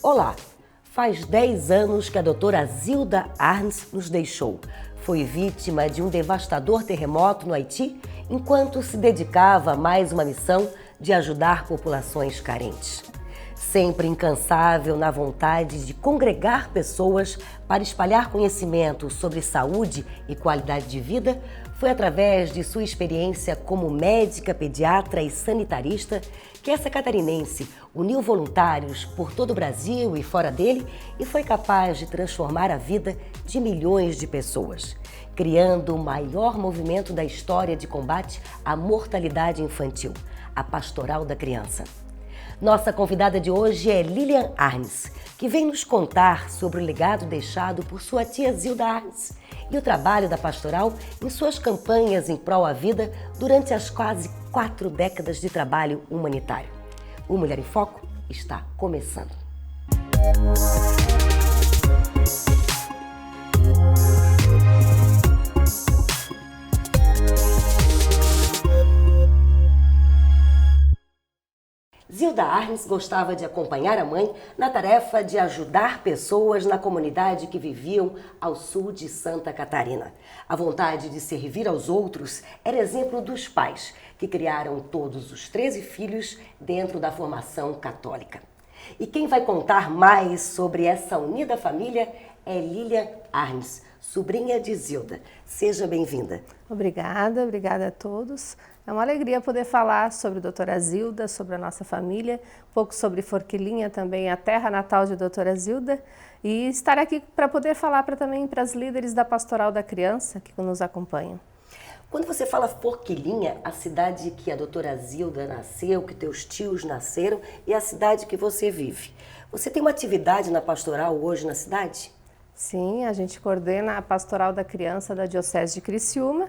Olá! Faz 10 anos que a doutora Zilda Arnes nos deixou. Foi vítima de um devastador terremoto no Haiti, enquanto se dedicava a mais uma missão de ajudar populações carentes. Sempre incansável na vontade de congregar pessoas para espalhar conhecimento sobre saúde e qualidade de vida, foi através de sua experiência como médica, pediatra e sanitarista que essa catarinense uniu voluntários por todo o Brasil e fora dele e foi capaz de transformar a vida de milhões de pessoas, criando o maior movimento da história de combate à mortalidade infantil, a Pastoral da Criança. Nossa convidada de hoje é Lilian Arnes, que vem nos contar sobre o legado deixado por sua tia Zilda Arnes e o trabalho da Pastoral em suas campanhas em prol à vida durante as quase 4 décadas de trabalho humanitário. O Mulher em Foco está começando. Zilda Arnes gostava de acompanhar a mãe na tarefa de ajudar pessoas na comunidade que viviam ao sul de Santa Catarina. A vontade de servir aos outros era exemplo dos pais, que criaram todos os 13 filhos dentro da formação católica. E quem vai contar mais sobre essa unida família é Lilian Arnes, sobrinha de Zilda. Seja bem-vinda. Obrigada a todos. É uma alegria poder falar sobre a doutora Zilda, sobre a nossa família, um pouco sobre Forquilinha também, a terra natal de doutora Zilda, e estar aqui para poder falar também para as líderes da Pastoral da Criança que nos acompanham. Quando você fala Forquilinha, a cidade que a doutora Zilda nasceu, que teus tios nasceram, e a cidade que você vive. Você tem uma atividade na pastoral hoje na cidade? Sim, a gente coordena a Pastoral da Criança da Diocese de Criciúma,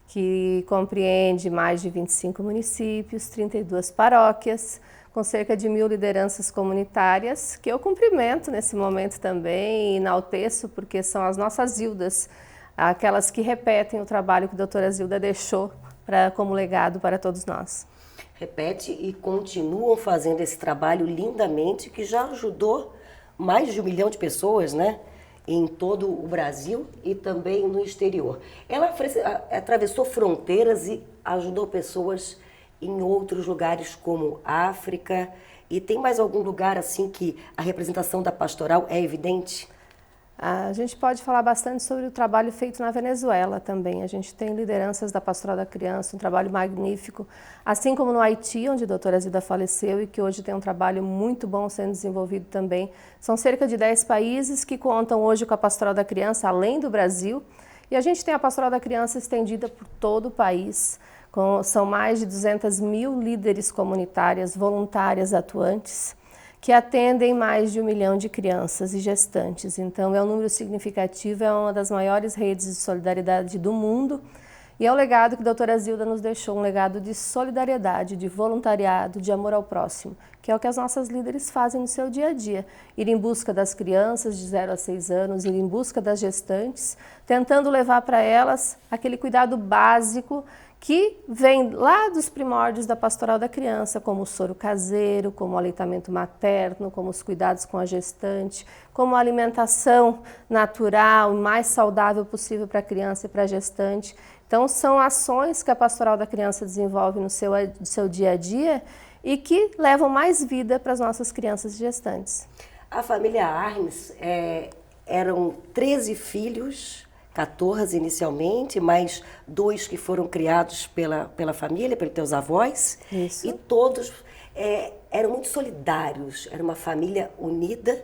que compreende mais de 25 municípios, 32 paróquias, com cerca de 1000 lideranças comunitárias, que eu cumprimento nesse momento também e enalteço, porque são as nossas Zildas, aquelas que repetem o trabalho que a doutora Zilda deixou como legado para todos nós. Repete e continuam fazendo esse trabalho lindamente, que já ajudou mais de 1 milhão de pessoas, né? Em todo o Brasil e também no exterior. Ela atravessou fronteiras e ajudou pessoas em outros lugares como África. E tem mais algum lugar assim que a representação da pastoral é evidente? A gente pode falar bastante sobre o trabalho feito na Venezuela também. A gente tem lideranças da Pastoral da Criança, um trabalho magnífico, assim como no Haiti, onde a doutora Zilda faleceu e que hoje tem um trabalho muito bom sendo desenvolvido também. São cerca de 10 países que contam hoje com a Pastoral da Criança, além do Brasil. E a gente tem a Pastoral da Criança estendida por todo o país. São mais de 200.000 líderes comunitárias, voluntárias atuantes, que atendem mais de 1 milhão de crianças e gestantes. Então é um número significativo, é uma das maiores redes de solidariedade do mundo e é o legado que a doutora Zilda nos deixou, um legado de solidariedade, de voluntariado, de amor ao próximo, que é o que as nossas líderes fazem no seu dia a dia, ir em busca das crianças de 0 a 6 anos, ir em busca das gestantes, tentando levar para elas aquele cuidado básico que vem lá dos primórdios da Pastoral da Criança, como o soro caseiro, como o aleitamento materno, como os cuidados com a gestante, como a alimentação natural, o mais saudável possível para a criança e para a gestante. Então, são ações que a Pastoral da Criança desenvolve no seu dia a dia e que levam mais vida para as nossas crianças e gestantes. A família Arnes eram 13 filhos, 14 inicialmente, mais 2 que foram criados pela família, pelos teus avós. Isso. E todos eram muito solidários, era uma família unida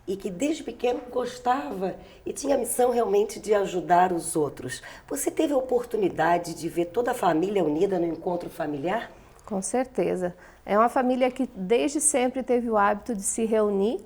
e que desde pequeno gostava e tinha a missão realmente de ajudar os outros. Você teve a oportunidade de ver toda a família unida no encontro familiar? Com certeza. É uma família que desde sempre teve o hábito de se reunir.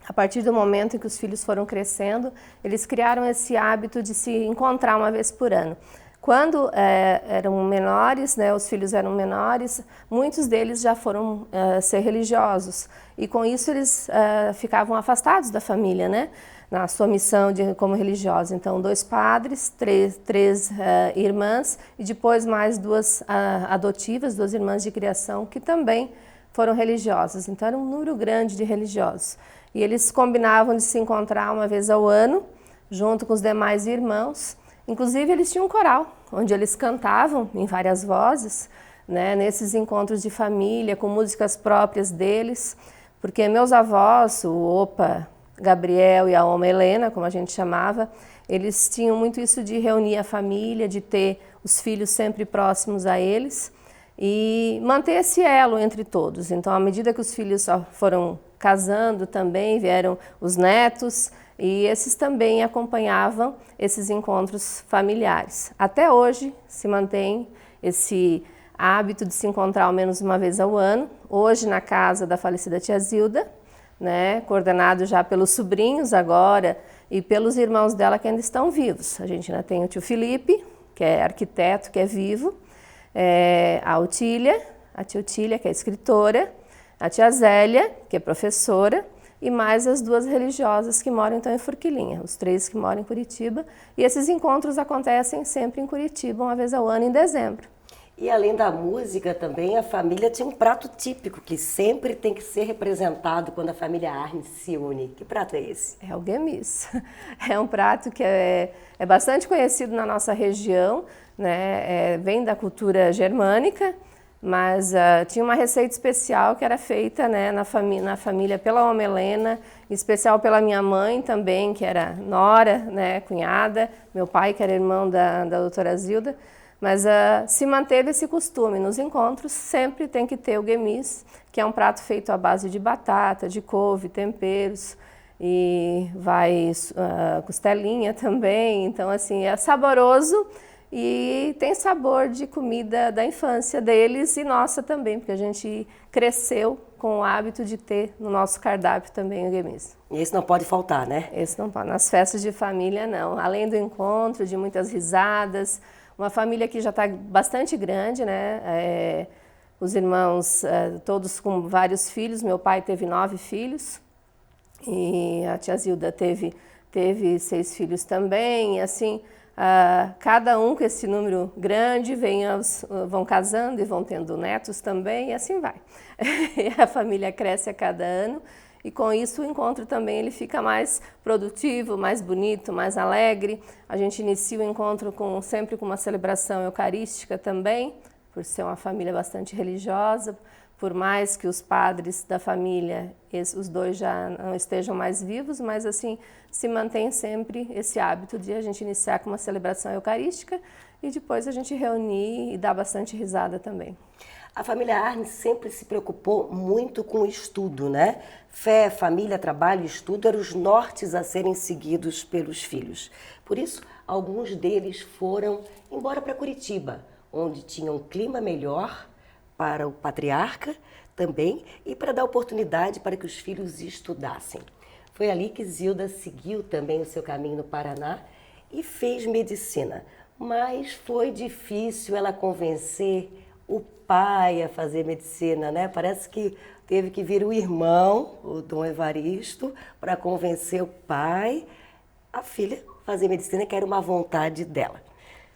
A partir do momento em que os filhos foram crescendo, eles criaram esse hábito de se encontrar uma vez por ano. Quando eram menores, né, os filhos eram menores, muitos deles já foram ser religiosos. E com isso eles ficavam afastados da família, né, na sua missão como religiosos. Então, 2 padres, três irmãs e depois mais 2 adotivas, 2 irmãs de criação, que também foram religiosos, então era um número grande de religiosos. E eles combinavam de se encontrar uma vez ao ano, junto com os demais irmãos. Inclusive eles tinham um coral, onde eles cantavam em várias vozes, né, nesses encontros de família, com músicas próprias deles, porque meus avós, o Opa Gabriel e a Oma Helena, como a gente chamava, eles tinham muito isso de reunir a família, de ter os filhos sempre próximos a eles e manter esse elo entre todos. Então, à medida que os filhos foram casando também, vieram os netos e esses também acompanhavam esses encontros familiares. Até hoje se mantém esse hábito de se encontrar ao menos uma vez ao ano, hoje na casa da falecida tia Zilda, né, coordenado já pelos sobrinhos agora e pelos irmãos dela que ainda estão vivos. A gente ainda tem o tio Felipe, que é arquiteto, que é vivo, a tia Otília, que é escritora, a tia Zélia, que é professora, e mais as duas religiosas que moram então em Forquilinha, os 3 que moram em Curitiba. E esses encontros acontecem sempre em Curitiba, uma vez ao ano, em dezembro. E além da música também, a família tinha um prato típico que sempre tem que ser representado quando a família Arnes se une. Que prato é esse? É o gemis. É um prato que é bastante conhecido na nossa região, né? Vem da cultura germânica, mas tinha uma receita especial que era feita, né, na família pela Oma Helena, em especial pela minha mãe também, que era nora, né, cunhada, meu pai, que era irmão da doutora Zilda. Mas se manteve esse costume, nos encontros sempre tem que ter o gemis, que é um prato feito à base de batata, de couve, temperos, e vai costelinha também, então assim, é saboroso e tem sabor de comida da infância deles e nossa também, porque a gente cresceu com o hábito de ter no nosso cardápio também o gemis. E esse não pode faltar, né? Esse não pode, nas festas de família não, além do encontro, de muitas risadas. Uma família que já está bastante grande, né? Os irmãos, todos com vários filhos. Meu pai teve 9 filhos e a tia Zilda teve 6 filhos também. E assim, cada um com esse número grande vão casando e vão tendo netos também, e assim vai. E a família cresce a cada ano. E com isso o encontro também ele fica mais produtivo, mais bonito, mais alegre. A gente inicia o encontro sempre com uma celebração eucarística também, por ser uma família bastante religiosa, por mais que os padres da família, os 2 já não estejam mais vivos, mas assim se mantém sempre esse hábito de a gente iniciar com uma celebração eucarística e depois a gente reunir e dar bastante risada também. A família Arnes sempre se preocupou muito com o estudo, né? Fé, família, trabalho e estudo eram os nortes a serem seguidos pelos filhos. Por isso, alguns deles foram embora para Curitiba, onde tinha um clima melhor para o patriarca também e para dar oportunidade para que os filhos estudassem. Foi ali que Zilda seguiu também o seu caminho no Paraná e fez medicina. Mas foi difícil ela convencer o pai a fazer medicina, né? Parece que teve que vir o irmão, o Dom Evaristo, para convencer o pai, a filha, fazer medicina, que era uma vontade dela.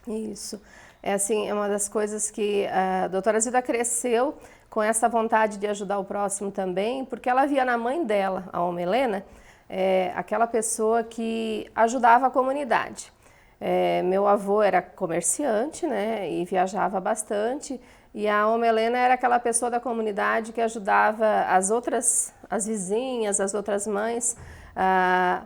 Isso. É assim, é uma das coisas que a doutora Zilda cresceu com essa vontade de ajudar o próximo também, porque ela via na mãe dela, a Oma Helena, aquela pessoa que ajudava a comunidade. Meu avô era comerciante, né, e viajava bastante, e a Oma Helena era aquela pessoa da comunidade que ajudava as vizinhas, as outras mães,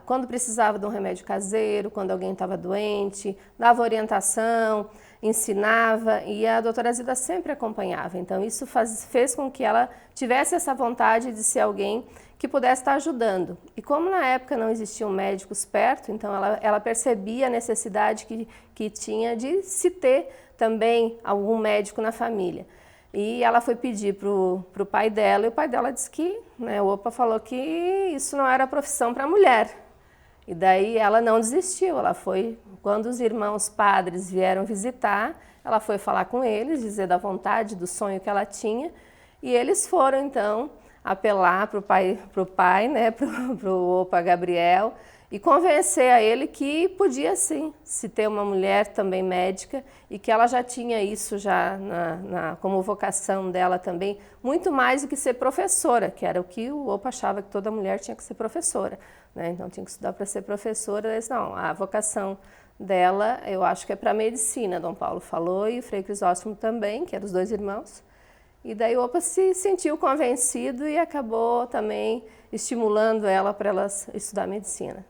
quando precisava de um remédio caseiro, quando alguém estava doente, dava orientação, ensinava, e a doutora Zilda sempre acompanhava. Então isso fez com que ela tivesse essa vontade de ser alguém que pudesse estar ajudando. E como na época não existiam médicos perto, então ela percebia a necessidade que tinha de se ter também algum médico na família. E ela foi pedir para o pai dela, e o pai dela disse que, né, o Opa falou que isso não era profissão para mulher. E daí ela não desistiu, ela foi, quando os irmãos padres vieram visitar, ela foi falar com eles, dizer da vontade, do sonho que ela tinha, e eles foram então apelar para o pai, né, para o Opa Gabriel, e convencer a ele que podia sim se ter uma mulher também médica e que ela já tinha isso já como vocação dela também, muito mais do que ser professora, que era o que o Opa achava que toda mulher tinha que ser professora, né? Então tinha que estudar para ser professora. Ele disse, não, a vocação dela eu acho que é para medicina, Dom Paulo falou, e o Frei Crisóstomo também, que eram os dois irmãos. E daí o Opa se sentiu convencido e acabou também estimulando ela para ela estudar medicina.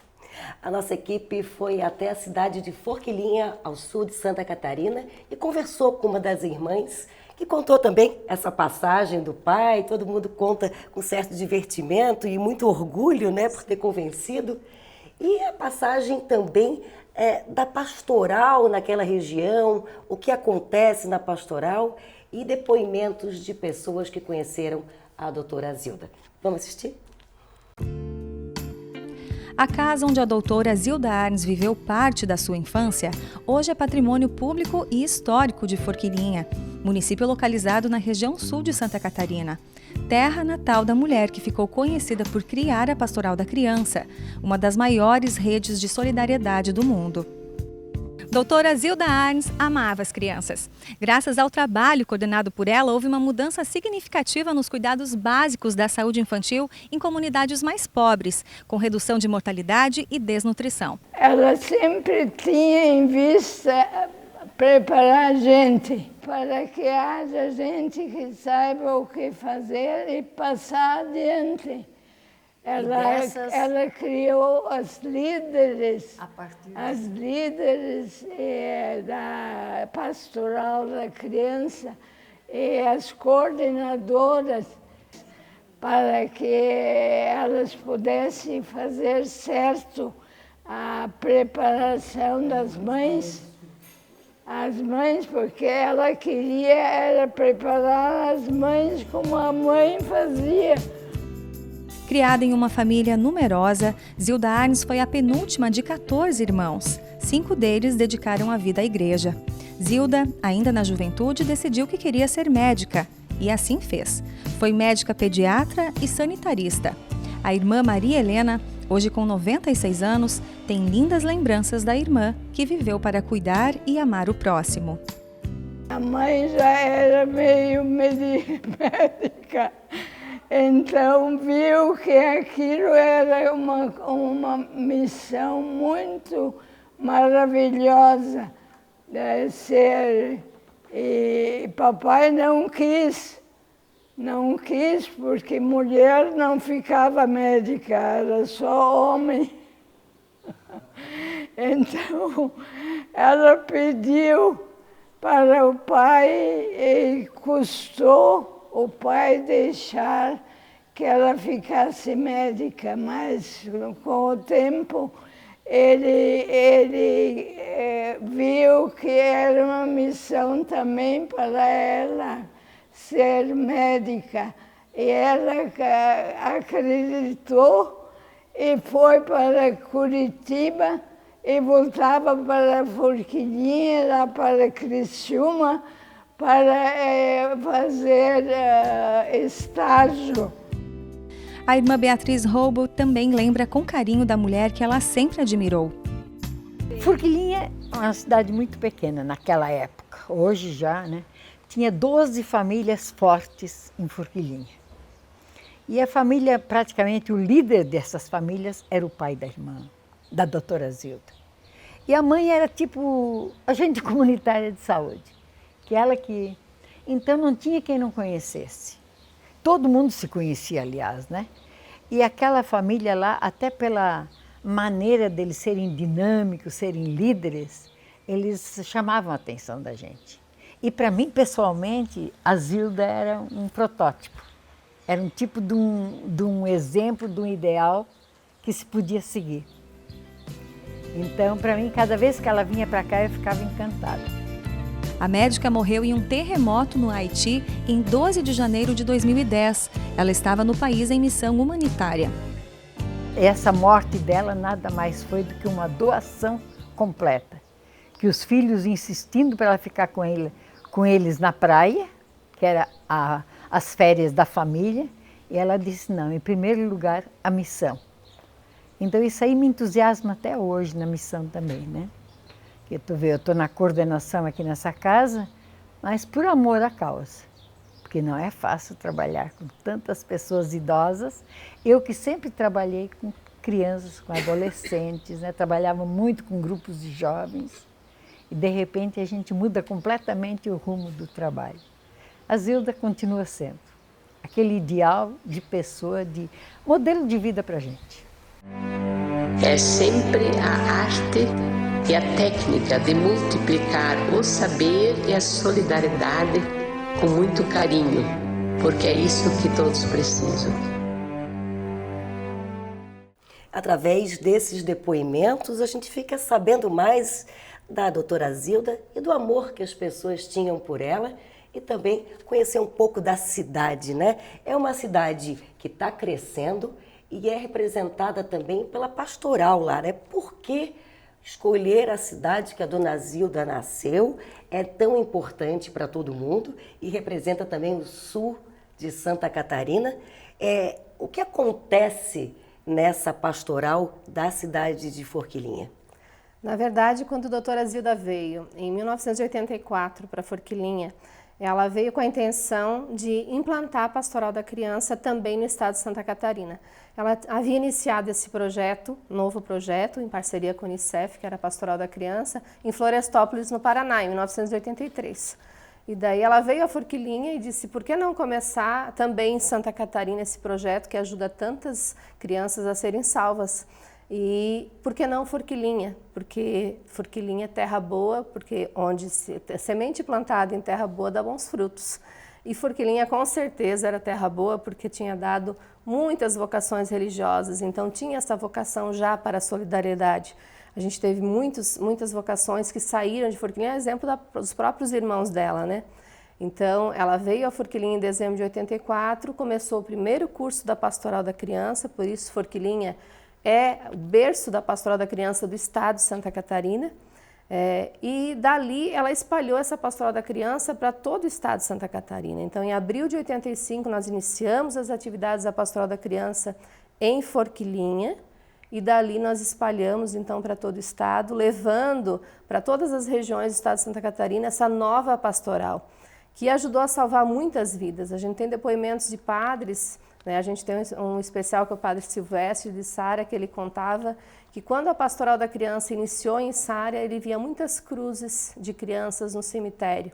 A nossa equipe foi até a cidade de Forquilinha, ao sul de Santa Catarina, e conversou com uma das irmãs, que contou também essa passagem do pai. Todo mundo conta com certo divertimento e muito orgulho, né, por ter convencido. E a passagem também da pastoral naquela região, o que acontece na pastoral e depoimentos de pessoas que conheceram a doutora Zilda. Vamos assistir? A casa onde a doutora Zilda Arns viveu parte da sua infância, hoje é patrimônio público e histórico de Forquilinha, município localizado na região sul de Santa Catarina. Terra natal da mulher que ficou conhecida por criar a Pastoral da Criança, uma das maiores redes de solidariedade do mundo. Doutora Zilda Arns amava as crianças. Graças ao trabalho coordenado por ela, houve uma mudança significativa nos cuidados básicos da saúde infantil em comunidades mais pobres, com redução de mortalidade e desnutrição. Ela sempre tinha em vista preparar a gente, para que haja gente que saiba o que fazer e passar adiante. Ela criou as líderes da Pastoral da Criança e as coordenadoras para que elas pudessem fazer certo a preparação das mães. As mães, porque ela queria era preparar as mães como a mãe fazia. Criada em uma família numerosa, Zilda Arns foi a penúltima de 14 irmãos. 5 deles dedicaram a vida à igreja. Zilda, ainda na juventude, decidiu que queria ser médica, e assim fez. Foi médica pediatra e sanitarista. A irmã Maria Helena, hoje com 96 anos, tem lindas lembranças da irmã, que viveu para cuidar e amar o próximo. A mãe já era meio médica. Então viu que aquilo era uma missão muito maravilhosa de ser. E papai não quis porque mulher não ficava médica, era só homem. Então ela pediu para o pai e custou o pai deixar que ela ficasse médica, mas com o tempo ele viu que era uma missão também para ela ser médica. E ela acreditou e foi para Curitiba e voltava para Forquilinha, lá para Criciúma, para fazer estágio. A irmã Beatriz Roubo também lembra com carinho da mulher que ela sempre admirou. Forquilinha é uma cidade muito pequena naquela época, hoje já, né? Tinha 12 famílias fortes em Forquilinha. E a família, praticamente o líder dessas famílias era o pai da irmã, da doutora Zilda. E a mãe era tipo agente comunitária de saúde. Então não tinha quem não conhecesse. Todo mundo se conhecia, aliás, né? E aquela família lá, até pela maneira deles serem dinâmicos, serem líderes, eles chamavam a atenção da gente. E para mim, pessoalmente, a Zilda era um protótipo. Era um tipo de um exemplo, de um ideal que se podia seguir. Então, para mim, cada vez que ela vinha para cá, eu ficava encantada. A médica morreu em um terremoto no Haiti em 12 de janeiro de 2010. Ela estava no país em missão humanitária. Essa morte dela nada mais foi do que uma doação completa. Que os filhos insistindo para ela ficar com eles na praia, que era as férias da família, E ela disse, não, em primeiro lugar, a missão. Então isso aí me entusiasma até hoje na missão também, né? Eu estou na coordenação aqui nessa casa, mas por amor à causa. Porque não é fácil trabalhar com tantas pessoas idosas. Eu que sempre trabalhei com crianças, com adolescentes, né? Trabalhava muito com grupos de jovens. E de repente a gente muda completamente o rumo do trabalho. A Zilda continua sendo aquele ideal de pessoa, de modelo de vida para a gente. É sempre a arte e a técnica de multiplicar o saber e a solidariedade com muito carinho, porque é isso que todos precisam. Através desses depoimentos, a gente fica sabendo mais da doutora Zilda e do amor que as pessoas tinham por ela e também conhecer um pouco da cidade, né? É uma cidade que está crescendo e é representada também pela pastoral lá, né? Por que escolher a cidade que a dona Zilda nasceu é tão importante para todo mundo e representa também o sul de Santa Catarina? O que acontece nessa pastoral da cidade de Forquilinha? Na verdade, quando a doutora Zilda veio em 1984 para Forquilinha, ela veio com a intenção de implantar a Pastoral da Criança também no estado de Santa Catarina. Ela havia iniciado esse projeto, novo projeto, em parceria com a Unicef, que era a Pastoral da Criança, em Florestópolis, no Paraná, em 1983. E daí ela veio a Forquilinha e disse, por que não começar também em Santa Catarina esse projeto que ajuda tantas crianças a serem salvas? E por que não Forquilinha? Porque Forquilinha é terra boa, porque onde semente plantada em terra boa dá bons frutos. E Forquilinha com certeza era terra boa porque tinha dado muitas vocações religiosas, então tinha essa vocação já para a solidariedade. A gente teve muitas vocações que saíram de Forquilinha, exemplo dos próprios irmãos dela, né? Então, ela veio a Forquilinha em dezembro de 84, começou o primeiro curso da Pastoral da Criança, por isso Forquilinha é o berço da Pastoral da Criança do estado de Santa Catarina. E dali ela espalhou essa Pastoral da Criança para todo o estado de Santa Catarina. Então, em abril de 85, nós iniciamos as atividades da Pastoral da Criança em Forquilinha e dali nós espalhamos então para todo o estado, levando para todas as regiões do estado de Santa Catarina essa nova pastoral, que ajudou a salvar muitas vidas. A gente tem depoimentos de padres, né? A gente tem um especial que é o padre Silvestre de Sária, que ele contava que quando a Pastoral da Criança iniciou em Sária, ele via muitas cruzes de crianças no cemitério.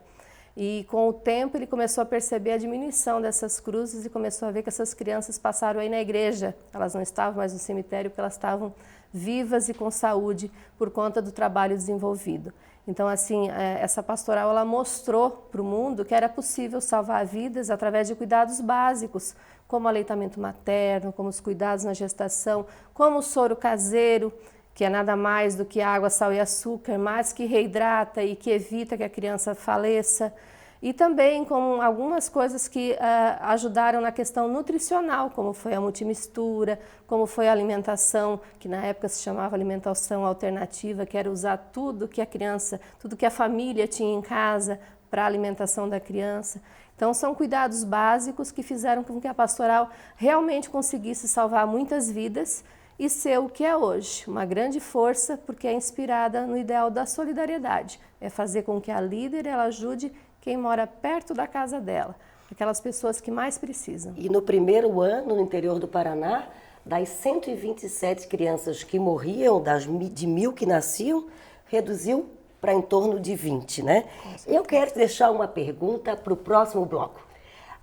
E com o tempo ele começou a perceber a diminuição dessas cruzes e começou a ver que essas crianças passaram aí na igreja. Elas não estavam mais no cemitério porque elas estavam vivas e com saúde por conta do trabalho desenvolvido. Então, assim, essa pastoral ela mostrou para o mundo que era possível salvar vidas através de cuidados básicos, como o aleitamento materno, como os cuidados na gestação, como o soro caseiro, que é nada mais do que água, sal e açúcar, mas que reidrata e que evita que a criança faleça. E também com algumas coisas que ajudaram na questão nutricional, como foi a multimistura, como foi a alimentação, que na época se chamava alimentação alternativa, que era usar tudo que a criança, tudo que a família tinha em casa para a alimentação da criança. Então são cuidados básicos que fizeram com que a pastoral realmente conseguisse salvar muitas vidas e ser o que é hoje, uma grande força, porque é inspirada no ideal da solidariedade. É fazer com que a líder ela ajude quem mora perto da casa dela, aquelas pessoas que mais precisam. E no primeiro ano, no interior do Paraná, das 127 crianças que morriam, de 1.000 que nasciam, reduziu para em torno de 20, né? Eu quero deixar uma pergunta para o próximo bloco.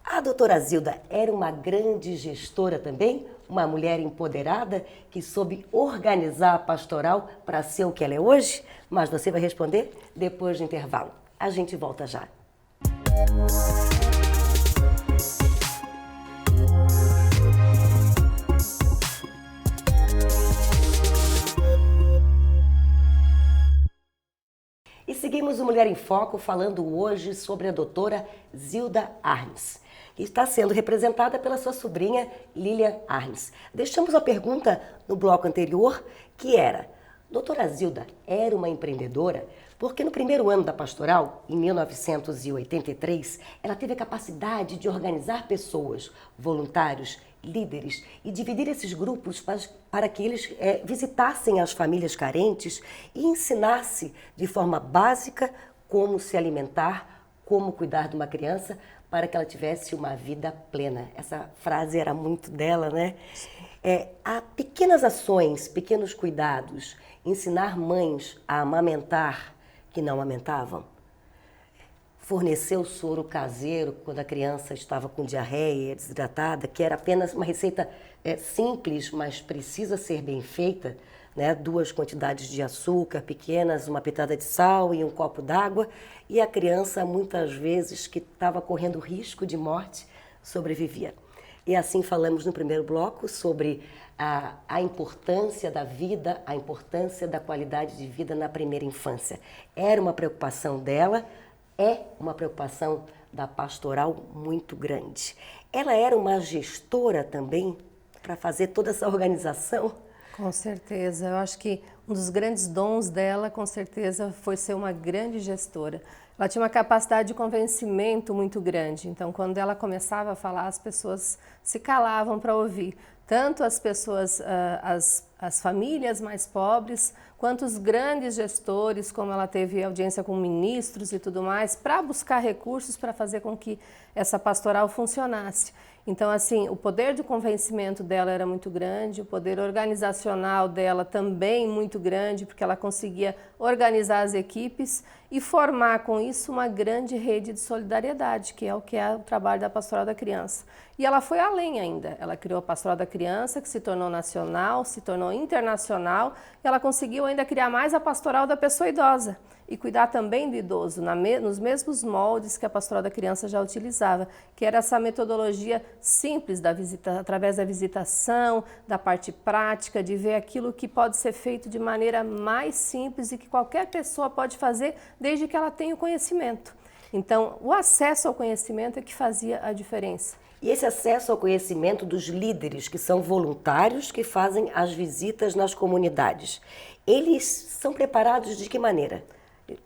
A doutora Zilda era uma grande gestora também, uma mulher empoderada que soube organizar a pastoral para ser o que ela é hoje? Mas você vai responder depois do intervalo. A gente volta já. E seguimos o Mulher em Foco falando hoje sobre a doutora Zilda Arnes, que está sendo representada pela sua sobrinha Lilian Arnes. Deixamos a pergunta no bloco anterior, que era: Doutora Zilda era uma empreendedora porque no primeiro ano da pastoral, em 1983, ela teve a capacidade de organizar pessoas, voluntários, líderes e dividir esses grupos para que eles visitassem as famílias carentes e ensinassem de forma básica como se alimentar, como cuidar de uma criança para que ela tivesse uma vida plena. Essa frase era muito dela, né? Há pequenas ações, pequenos cuidados, ensinar mães a amamentar que não amamentavam, fornecer o soro caseiro quando a criança estava com diarreia, desidratada, que era apenas uma receita simples, mas precisa ser bem feita, né? 2 quantidades de açúcar pequenas, uma pitada de sal e um copo d'água, e a criança, muitas vezes, que estava correndo risco de morte, sobrevivia. E assim falamos no primeiro bloco sobre a importância da vida, a importância da qualidade de vida na primeira infância. Era uma preocupação dela, é uma preocupação da pastoral muito grande. Ela era uma gestora também para fazer toda essa organização? Com certeza, eu acho que um dos grandes dons dela, com certeza, foi ser uma grande gestora. Ela tinha uma capacidade de convencimento muito grande, então quando ela começava a falar, as pessoas se calavam para ouvir. Tanto as pessoas, as famílias mais pobres, quanto os grandes gestores, como ela teve audiência com ministros e tudo mais, para buscar recursos para fazer com que essa pastoral funcionasse. Então, assim, o poder de convencimento dela era muito grande, o poder organizacional dela também muito grande, porque ela conseguia organizar as equipes e formar com isso uma grande rede de solidariedade, que é o trabalho da Pastoral da Criança. E ela foi além ainda, ela criou a Pastoral da Criança, que se tornou nacional, se tornou internacional, e ela conseguiu ainda criar mais a Pastoral da Pessoa Idosa e cuidar também do idoso, nos mesmos moldes que a Pastoral da Criança já utilizava, que era essa metodologia simples da visita, através da visitação, da parte prática, de ver aquilo que pode ser feito de maneira mais simples e que qualquer pessoa pode fazer desde que ela tenha o conhecimento. Então, o acesso ao conhecimento é que fazia a diferença. E esse acesso ao conhecimento dos líderes, que são voluntários, que fazem as visitas nas comunidades, eles são preparados de que maneira?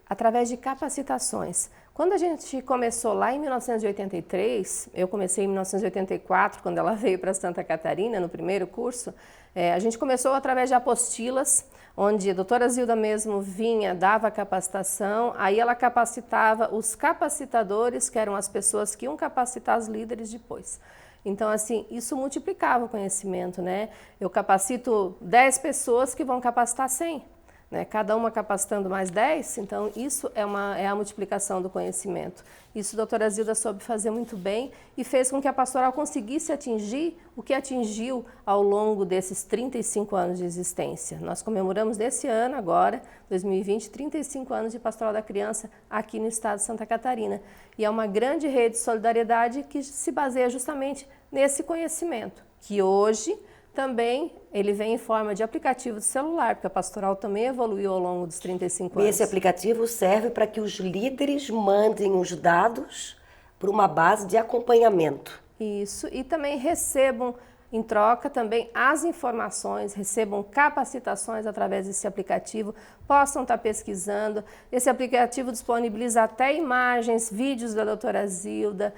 Através de capacitações. Quando a gente começou lá em 1983, eu comecei em 1984, quando ela veio para Santa Catarina, no primeiro curso, a gente começou através de apostilas, onde a doutora Zilda mesmo vinha, dava capacitação, aí ela capacitava os capacitadores, que eram as pessoas que iam capacitar os líderes depois. Então, assim, isso multiplicava o conhecimento, né? Eu capacito 10 pessoas que vão capacitar 100. Né? Cada uma capacitando mais 10, então isso é a multiplicação do conhecimento. Isso a doutora Zilda soube fazer muito bem e fez com que a pastoral conseguisse atingir o que atingiu ao longo desses 35 anos de existência. Nós comemoramos nesse ano agora, 2020, 35 anos de Pastoral da Criança aqui no estado de Santa Catarina. E é uma grande rede de solidariedade que se baseia justamente nesse conhecimento, que hoje também ele vem em forma de aplicativo de celular, porque a pastoral também evoluiu ao longo dos 35 anos. E esse aplicativo serve para que os líderes mandem os dados para uma base de acompanhamento. Isso, e também recebam em troca também as informações, recebam capacitações através desse aplicativo, possam estar pesquisando. Esse aplicativo disponibiliza até imagens, vídeos da doutora Zilda,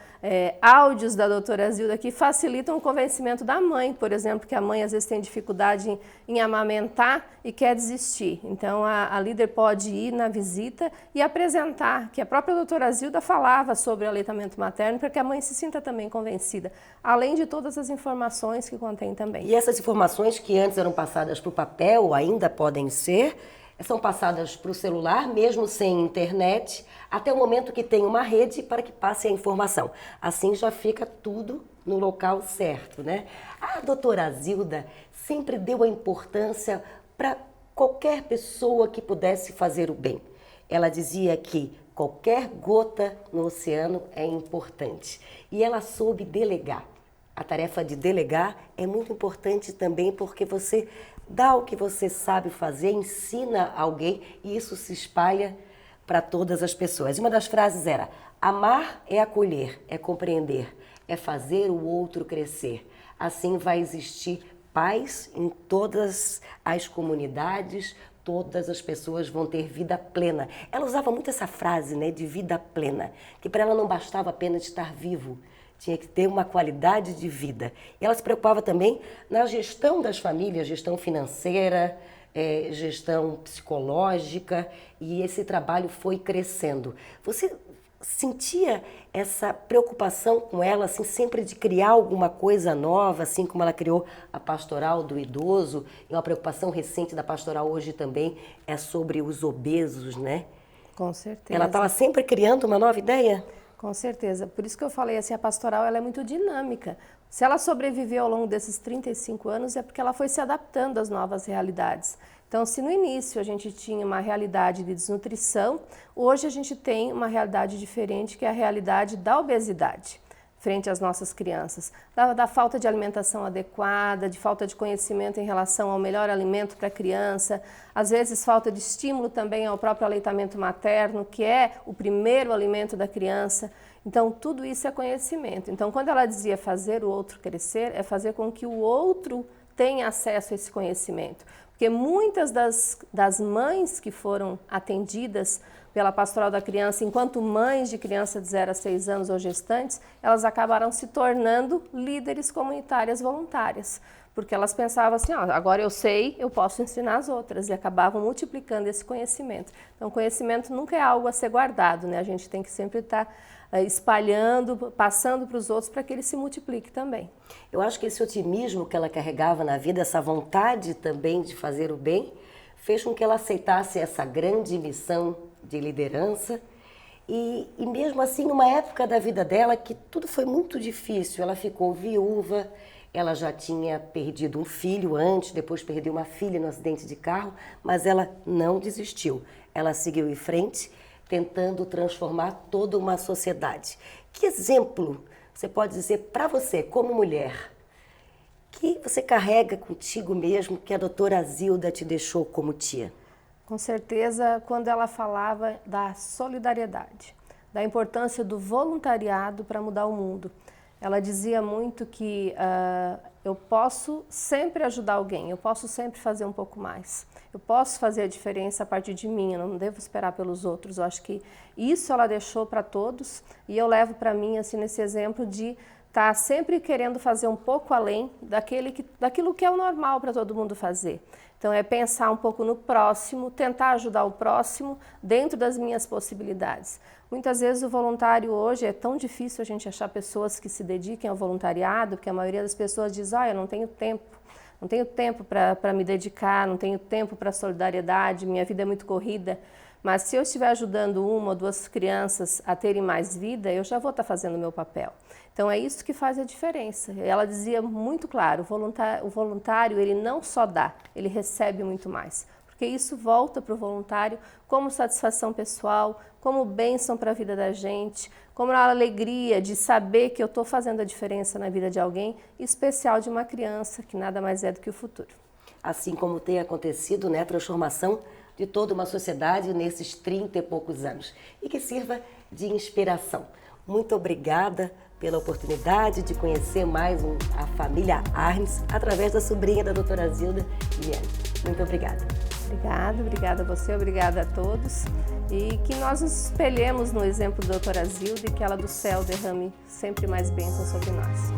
áudios da doutora Zilda, que facilitam o convencimento da mãe, por exemplo, que a mãe às vezes tem dificuldade em amamentar e quer desistir. Então a líder pode ir na visita e apresentar, que a própria doutora Zilda falava sobre o aleitamento materno, para que a mãe se sinta também convencida, além de todas as informações que contém também. E essas informações que antes eram passadas para o papel, ainda podem ser, são passadas para o celular, mesmo sem internet, até o momento que tem uma rede para que passe a informação. Assim já fica tudo no local certo, né? A doutora Zilda sempre deu a importância para qualquer pessoa que pudesse fazer o bem. Ela dizia que qualquer gota no oceano é importante e ela soube delegar. A tarefa de delegar é muito importante também porque você dá o que você sabe fazer, ensina alguém e isso se espalha para todas as pessoas. Uma das frases era: amar é acolher, é compreender, é fazer o outro crescer. Assim vai existir paz em todas as comunidades, todas as pessoas vão ter vida plena. Ela usava muito essa frase, né, de vida plena, que para ela não bastava apenas estar vivo, tinha que ter uma qualidade de vida. E ela se preocupava também na gestão das famílias, gestão financeira, gestão psicológica, e esse trabalho foi crescendo. Você sentia essa preocupação com ela, assim, sempre de criar alguma coisa nova, assim como ela criou a pastoral do idoso, e uma preocupação recente da pastoral hoje também é sobre os obesos, né? Com certeza. Ela estava sempre criando uma nova ideia? Com certeza. Por isso que eu falei assim, a pastoral ela é muito dinâmica. Se ela sobreviveu ao longo desses 35 anos é porque ela foi se adaptando às novas realidades. Então, se no início a gente tinha uma realidade de desnutrição, hoje a gente tem uma realidade diferente, que é a realidade da obesidade frente às nossas crianças, da falta de alimentação adequada, de falta de conhecimento em relação ao melhor alimento para a criança, às vezes falta de estímulo também ao próprio aleitamento materno, que é o primeiro alimento da criança. Então, tudo isso é conhecimento. Então, quando ela dizia fazer o outro crescer, é fazer com que o outro tenha acesso a esse conhecimento. Porque muitas das mães que foram atendidas pela pastoral da criança, enquanto mães de criança de 0 a 6 anos ou gestantes, elas acabaram se tornando líderes comunitárias voluntárias, porque elas pensavam assim, agora eu sei, eu posso ensinar as outras, e acabavam multiplicando esse conhecimento. Então, conhecimento nunca é algo a ser guardado, né? A gente tem que sempre estar espalhando, passando para os outros para que ele se multiplique também. Eu acho que esse otimismo que ela carregava na vida, essa vontade também de fazer o bem, fez com que ela aceitasse essa grande missão de liderança e mesmo assim, numa época da vida dela que tudo foi muito difícil, ela ficou viúva, ela já tinha perdido um filho antes, depois perdeu uma filha no acidente de carro, mas ela não desistiu, ela seguiu em frente, tentando transformar toda uma sociedade. Que exemplo você pode dizer para você, como mulher, que você carrega contigo mesmo, que a doutora Zilda te deixou como tia? Com certeza, quando ela falava da solidariedade, da importância do voluntariado para mudar o mundo. Ela dizia muito que eu posso sempre ajudar alguém, eu posso sempre fazer um pouco mais. Eu posso fazer a diferença a partir de mim, eu não devo esperar pelos outros. Eu acho que isso ela deixou para todos e eu levo para mim assim, nesse exemplo de estar sempre querendo fazer um pouco além daquilo que é o normal para todo mundo fazer. Então é pensar um pouco no próximo, tentar ajudar o próximo dentro das minhas possibilidades. Muitas vezes o voluntário hoje é tão difícil a gente achar pessoas que se dediquem ao voluntariado, porque a maioria das pessoas diz, eu não tenho tempo para me dedicar, não tenho tempo para solidariedade, minha vida é muito corrida. Mas se eu estiver ajudando 1 ou 2 crianças a terem mais vida, eu já vou estar fazendo o meu papel. Então é isso que faz a diferença. Ela dizia muito claro, o voluntário ele não só dá, ele recebe muito mais. Porque isso volta para o voluntário como satisfação pessoal, como bênção para a vida da gente, como a alegria de saber que eu estou fazendo a diferença na vida de alguém, em especial de uma criança, que nada mais é do que o futuro. Assim como tem acontecido, né, a transformação de toda uma sociedade nesses 30 e poucos anos. E que sirva de inspiração. Muito obrigada pela oportunidade de conhecer mais a família Arns através da sobrinha da doutora Zilda, Liane. Muito obrigada. Obrigada a você, obrigada a todos. E que nós nos espelhemos no exemplo da doutora Zilda e que ela do céu derrame sempre mais bênçãos sobre nós.